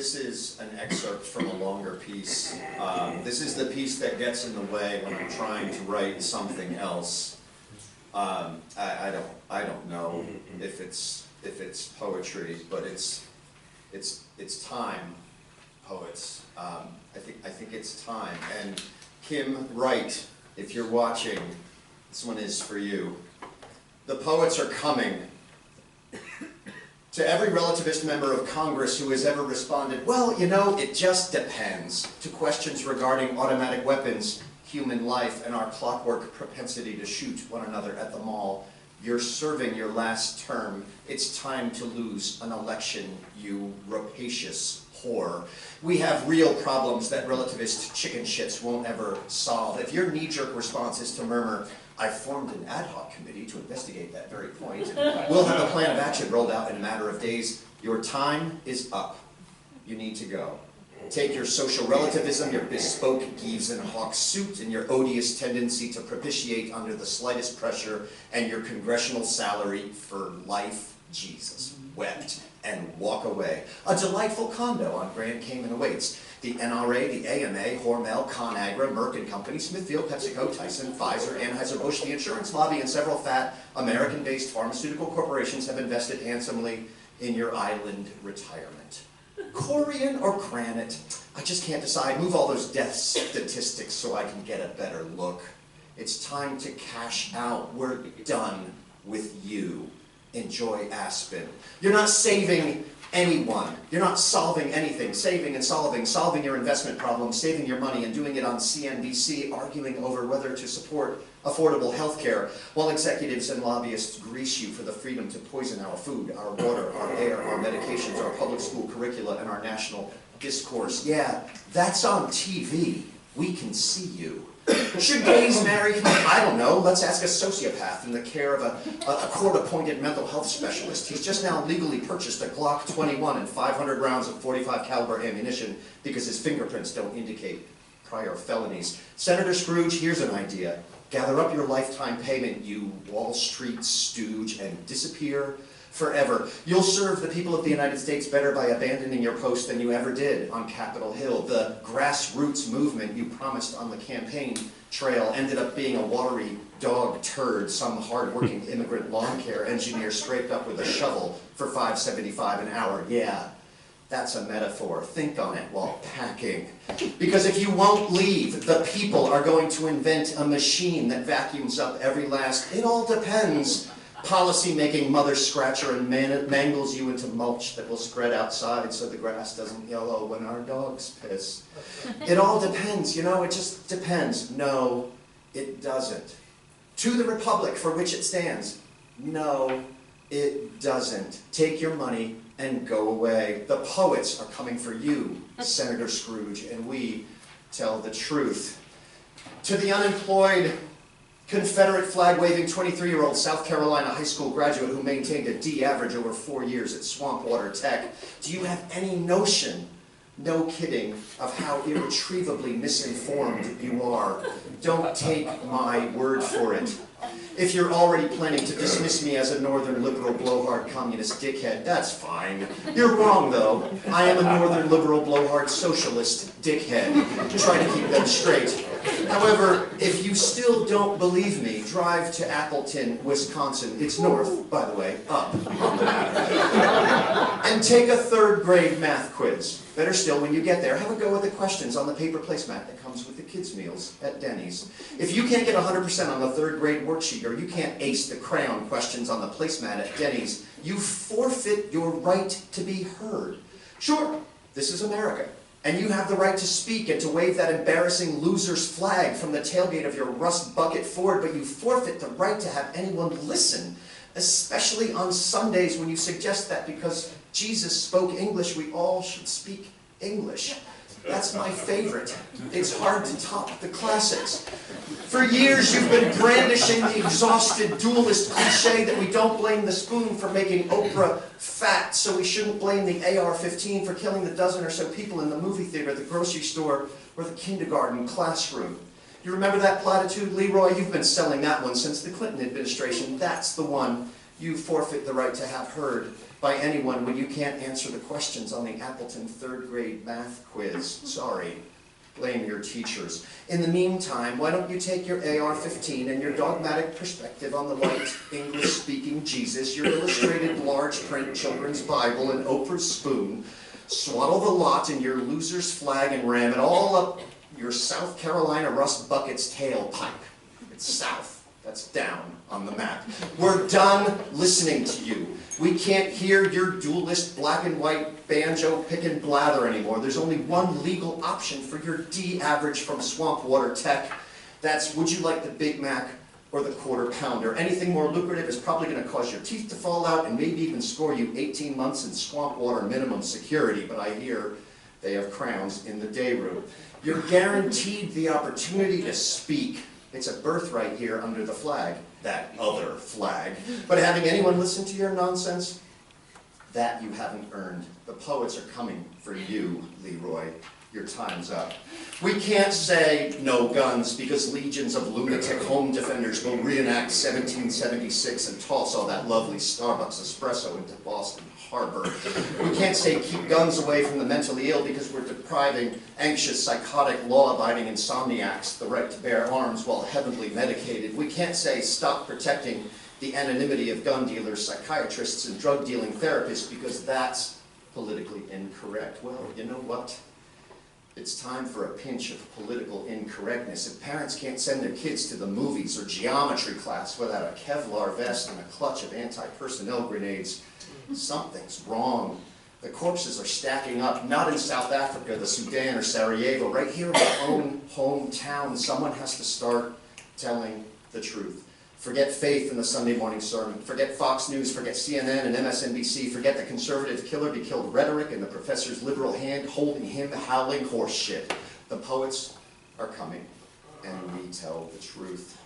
This is an excerpt from a longer piece. This is the piece that gets in the way when I'm trying to write something else. I don't know if it's poetry, but it's time, poets. I think it's time. And Kim Wright, if you're watching, this one is for you. The poets are coming. To every relativist member of Congress who has ever responded, well, you know, it just depends, to questions regarding automatic weapons, human life, and our clockwork propensity to shoot one another at the mall, you're serving your last term. It's time to lose an election, you rapacious whore. We have real problems that relativist chicken shits won't ever solve. If your knee-jerk response is to murmur, I formed an ad hoc committee to investigate that very point, and we'll have a plan of action rolled out in a matter of days, your time is up. You need to go. Take your social relativism, your bespoke Gives and Hawke suit, and your odious tendency to propitiate under the slightest pressure, and your congressional salary for life, Jesus wept, and walk away. A delightful condo on Grand Cayman awaits. The NRA, the AMA, Hormel, ConAgra, Merck & Company, Smithfield, PepsiCo, Tyson, Pfizer, Anheuser-Busch, the insurance lobby, and several fat American-based pharmaceutical corporations have invested handsomely in your island retirement. Corian or granite? I just can't decide. Move all those death statistics so I can get a better look. It's time to cash out. We're done with you. Enjoy Aspen. You're not saving anyone. You're not solving anything. Saving and solving your investment problems, saving your money, and doing it on CNBC, arguing over whether to support affordable health care, while executives and lobbyists grease you for the freedom to poison our food, our water, our air, our medications, our public school curricula, and our national discourse. Yeah, that's on TV. We can see you. Should gays marry? I don't know. Let's ask a sociopath in the care of a court-appointed mental health specialist. He's just now legally purchased a Glock 21 and 500 rounds of .45 caliber ammunition because his fingerprints don't indicate prior felonies. Senator Scrooge, here's an idea. Gather up your lifetime payment, you Wall Street stooge, and disappear forever. You'll serve the people of the United States better by abandoning your post than you ever did on Capitol Hill. The grassroots movement you promised on the campaign trail ended up being a watery dog turd some hard-working immigrant lawn care engineer scraped up with a shovel for $5.75 an hour. Yeah, that's a metaphor. Think on it while packing. Because if you won't leave, the people are going to invent a machine that vacuums up every last, it all depends, policy-making mother scratcher and mangles you into mulch that will spread outside so the grass doesn't yellow when our dogs piss. It all depends, you know, it just depends. No, it doesn't. To the republic for which it stands. No, it doesn't. Take your money and go away. The poets are coming for you, Senator Scrooge, and we tell the truth. To the unemployed, Confederate flag-waving 23-year-old South Carolina high school graduate who maintained a D average over 4 years at Swampwater Tech, do you have any notion, no kidding, of how irretrievably misinformed you are? Don't take my word for it. If you're already planning to dismiss me as a northern liberal blowhard communist dickhead, that's fine. You're wrong, though. I am a northern liberal blowhard socialist dickhead. Try to keep them straight. However, if you still don't believe me, drive to Appleton, Wisconsin. It's north, by the way, up on the map. And take a third-grade math quiz. Better still, when you get there, have a go at the questions on the paper placemat that comes with the kids' meals at Denny's. If you can't get 100% on the third-grade worksheet, or you can't ace the crayon questions on the placemat at Denny's, you forfeit your right to be heard. Sure, this is America. And you have the right to speak and to wave that embarrassing loser's flag from the tailgate of your rust bucket Ford, but you forfeit the right to have anyone listen, especially on Sundays when you suggest that because Jesus spoke English, we all should speak English. That's my favorite. It's hard to top the classics. For years you've been brandishing the exhausted dualist cliche that we don't blame the spoon for making Oprah fat, so we shouldn't blame the AR-15 for killing the dozen or so people in the movie theater, the grocery store, or the kindergarten classroom. You remember that platitude, Leroy? You've been selling that one since the Clinton administration. That's the one. You forfeit the right to have heard by anyone when you can't answer the questions on the Appleton third grade math quiz. Sorry. Blame your teachers. In the meantime, why don't you take your AR-15 and your dogmatic perspective on the white, English-speaking Jesus, your illustrated large-print children's Bible, and Oprah's spoon, swaddle the lot in your loser's flag and ram it all up your South Carolina Rust Bucket's tailpipe. It's south. That's down on the map. We're done listening to you. We can't hear your duelist black and white banjo pick and blather anymore. There's only one legal option for your D average from swamp water tech. That's, would you like the Big Mac or the quarter pounder? Anything more lucrative is probably going to cause your teeth to fall out and maybe even score you 18 months in swamp water minimum security, but I hear they have crowns in the day room. You're guaranteed the opportunity to speak. It's a birthright here under the flag, that other flag. But having anyone listen to your nonsense, that you haven't earned. The poets are coming for you, Leroy. Your time's up. We can't say no guns because legions of lunatic home defenders will reenact 1776 and toss all that lovely Starbucks espresso into Boston Harbor. We can't say keep guns away from the mentally ill because we're depriving anxious, psychotic, law-abiding insomniacs the right to bear arms while heavily medicated. We can't say stop protecting the anonymity of gun dealers, psychiatrists, and drug-dealing therapists because that's politically incorrect. Well, you know what? It's time for a pinch of political incorrectness. If parents can't send their kids to the movies or geometry class without a Kevlar vest and a clutch of anti-personnel grenades, something's wrong. The corpses are stacking up, not in South Africa, the Sudan, or Sarajevo. Right here in our own hometown, someone has to start telling the truth. Forget faith in the Sunday morning sermon. Forget Fox News, forget CNN and MSNBC. Forget the conservative killer-be-killed rhetoric and the professor's liberal hand holding him howling horse shit. The poets are coming, and we tell the truth.